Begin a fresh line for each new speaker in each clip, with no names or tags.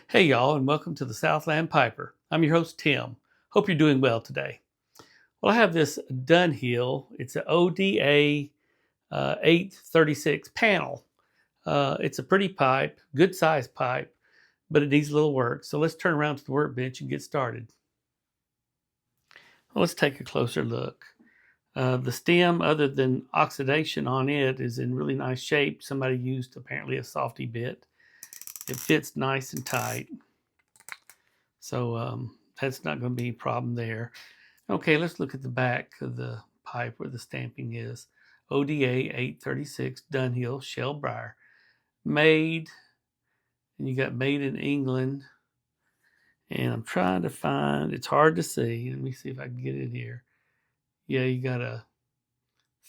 Hey, y'all, and welcome to the Southland Piper. I'm your host, Tim. Hope you're doing well today. Well, I have this Dunhill. It's an ODA 836 panel. It's a pretty pipe, good sized pipe, but it needs a little work. So let's turn around to the workbench and get started. Well, let's take a closer look. The stem, other than oxidation on it, is in really nice shape. Somebody used apparently a softy bit. It fits nice and tight. So that's not going to be a problem there. Okay, let's look at the back of the pipe where the stamping is. ODA 836 Dunhill Shell Briar. Made, and you got made in England. And I'm trying to find, it's hard to see. Let me see if I can get it here. Yeah, you got a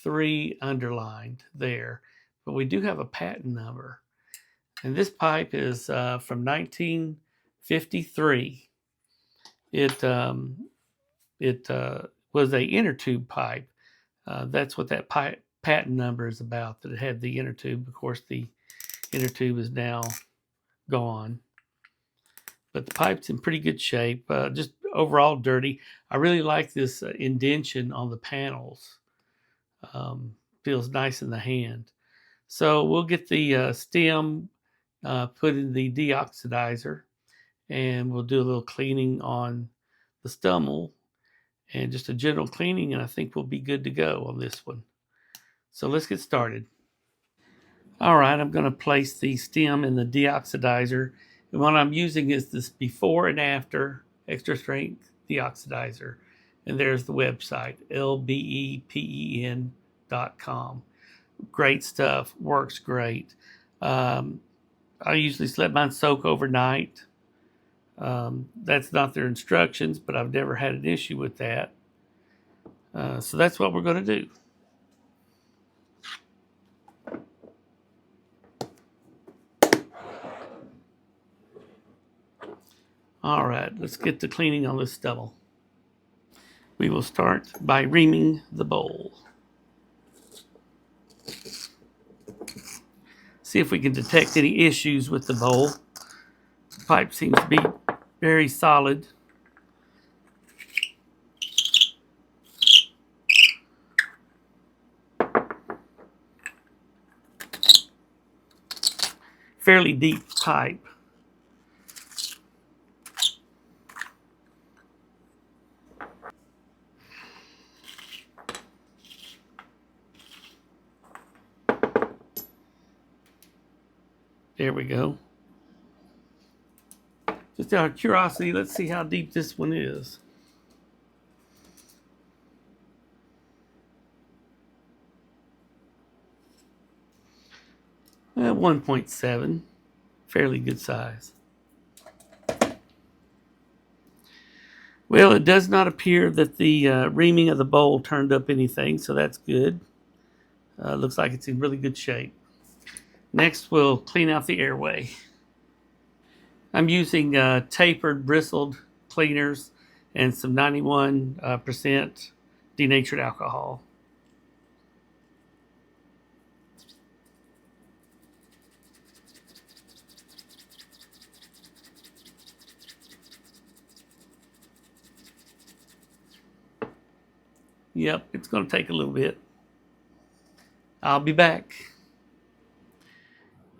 3 underlined there. But we do have a patent number. And this pipe is from 1953. It was a inner tube pipe. That's what that patent number is about, that it had the inner tube. Of course, the inner tube is now gone. But the pipe's in pretty good shape, just overall dirty. I really like this indention on the panels. Feels nice in the hand. So we'll get the stem put in the deoxidizer, and we'll do a little cleaning on the Stummel and just a general cleaning, and I think we'll be good to go on this one. So let's get started. All right, I'm going to place the stem in the deoxidizer. And what I'm using is this before and after extra strength deoxidizer. And there's the website, lbepen.com. Great stuff, works great. I usually let mine soak overnight. That's not their instructions, but I've never had an issue with that. So that's what we're going to do. All right, let's get to cleaning on this stubble. We will start by reaming the bowl. See if we can detect any issues with the bowl. The pipe seems to be very solid. Fairly deep pipe. There we go. Just out of curiosity, let's see how deep this one is. 1.7, fairly good size. Well, it does not appear that the reaming of the bowl turned up anything, so that's good. Looks like it's in really good shape. Next, we'll clean out the airway. I'm using tapered bristled cleaners and some 91% denatured alcohol. Yep, it's going to take a little bit. I'll be back.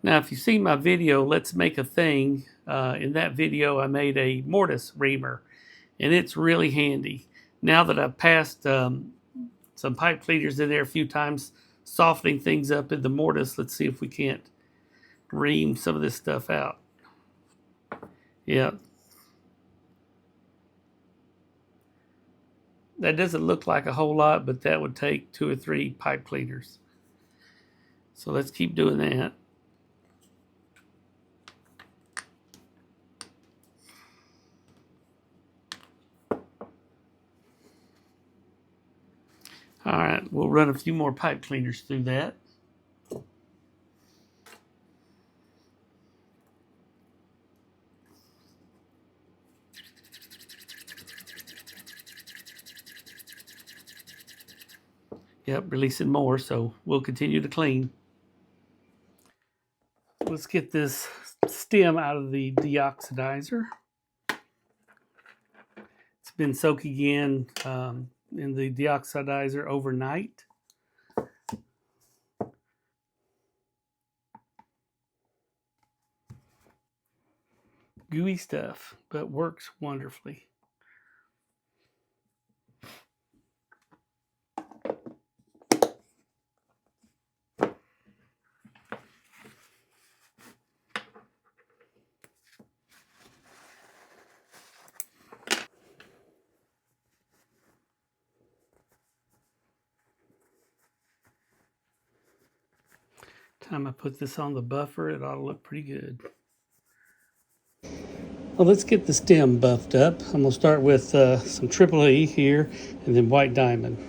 Now, if you've seen my video, Let's Make a Thing, in that video I made a mortise reamer, and it's really handy. Now that I've passed some pipe cleaners in there a few times, softening things up in the mortise, let's see if we can't ream some of this stuff out. Yeah. That doesn't look like a whole lot, but that would take 2 or 3 pipe cleaners. So let's keep doing that. All right, we'll run a few more pipe cleaners through that. Yep, releasing more, so we'll continue to clean. Let's get this stem out of the deoxidizer. It's been soaking in the deoxidizer overnight. Gooey stuff, but works wonderfully. Time I put this on the buffer, it ought to look pretty good. Well, let's get the stem buffed up. I'm gonna start with some triple E here and then white diamond.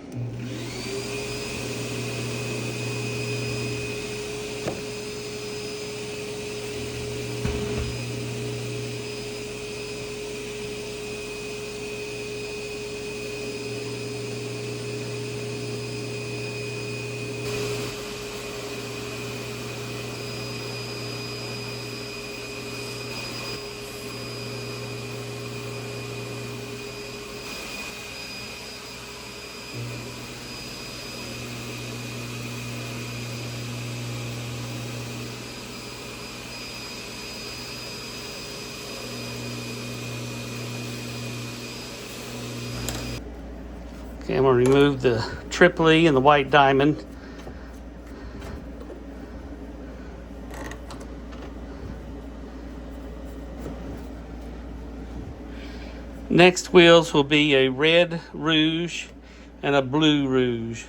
Okay, I'm going to remove the triple E and the white diamond. Next wheels will be a red rouge and a blue rouge.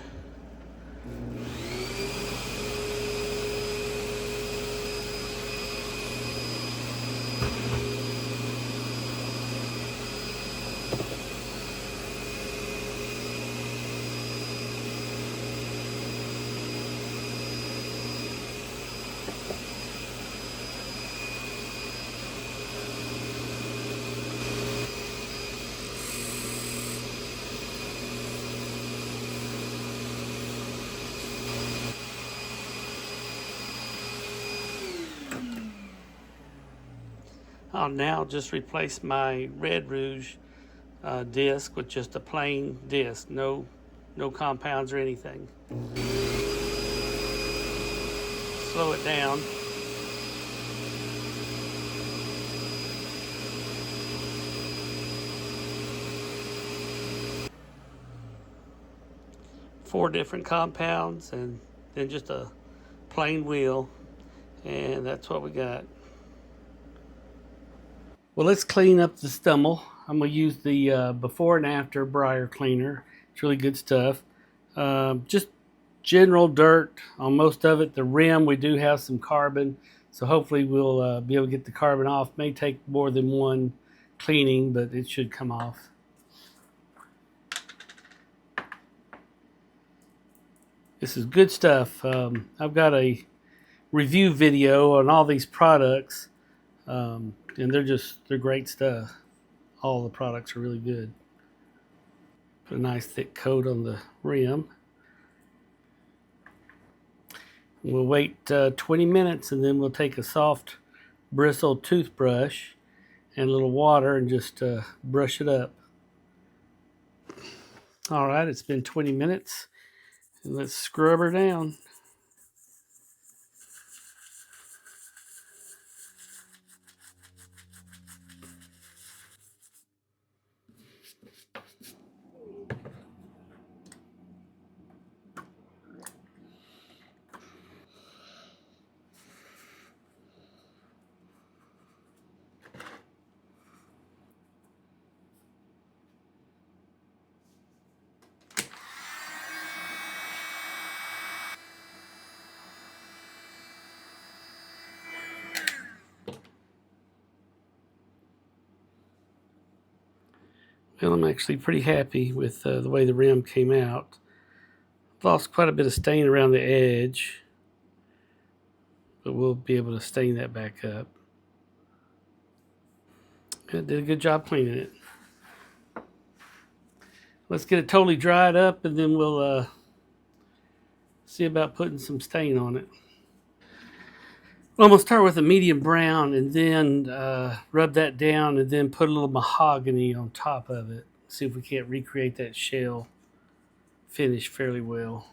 I'll now just replace my red rouge disc with just a plain disc, no compounds or anything. Slow it down. Four different compounds and then just a plain wheel, and that's what we got. Well, let's clean up the Stummel. I'm going to use the before and after briar cleaner. It's really good stuff. Just general dirt on most of it. The rim, we do have some carbon, so hopefully we'll be able to get the carbon off. May take more than one cleaning, but it should come off. This is good stuff. I've got a review video on all these products, and they're great stuff. All the products are really good. Put a nice thick coat on the rim. We'll wait 20 minutes and then we'll take a soft bristled toothbrush and a little water and just brush it up. All right, it's been 20 minutes and let's scrub her down. Well, I'm actually pretty happy with the way the rim came out. Lost quite a bit of stain around the edge, but we'll be able to stain that back up. Did a good job cleaning it. Let's get it totally dried up and then we'll see about putting some stain on it. Well, I'm going to start with a medium brown and then rub that down and then put a little mahogany on top of it. See if we can't recreate that shell finish fairly well.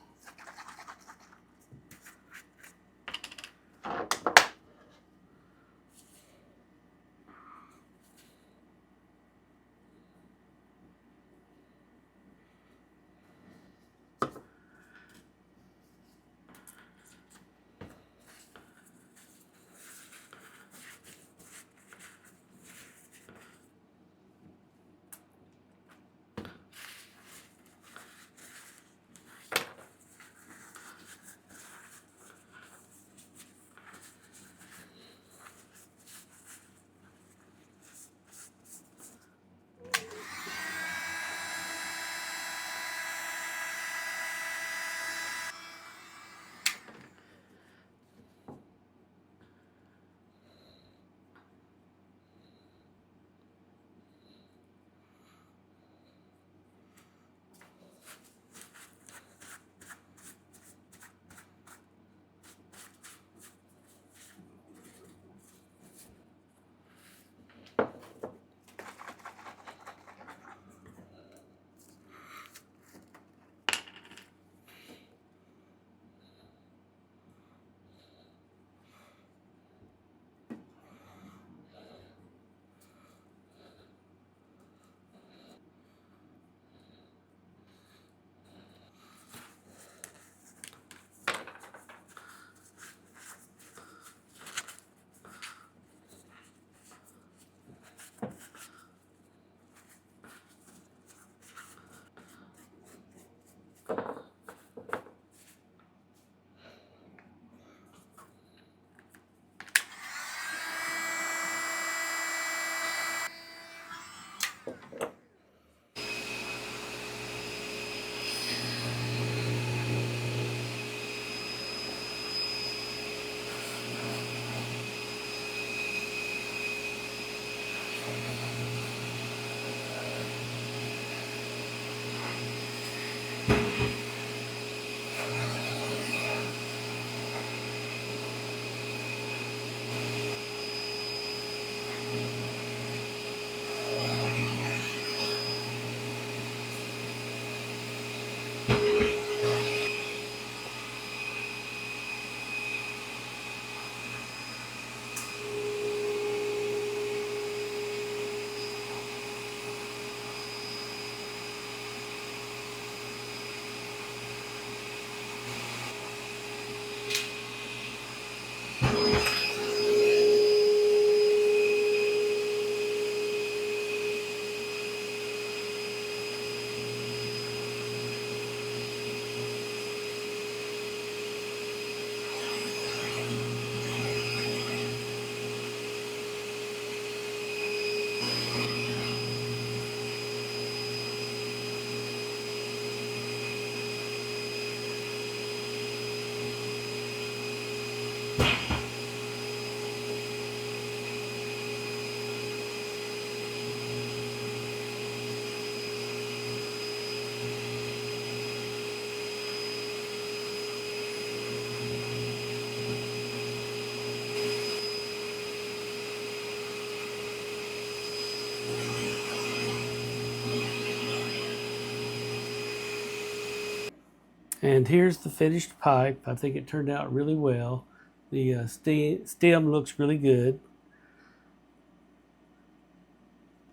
And here's the finished pipe. I think it turned out really well. The stem looks really good.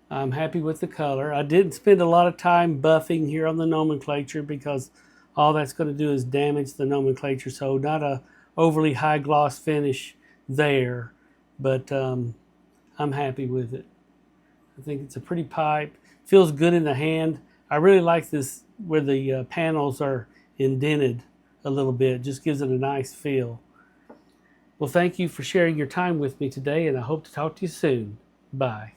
I'm happy with the color. I didn't spend a lot of time buffing here on the nomenclature because all that's going to do is damage the nomenclature. So not a overly high gloss finish there, but I'm happy with it. I think it's a pretty pipe. Feels good in the hand. I really like this where the panels are indented a little bit. Just gives it a nice feel. Well, thank you for sharing your time with me today, and I hope to talk to you soon. Bye.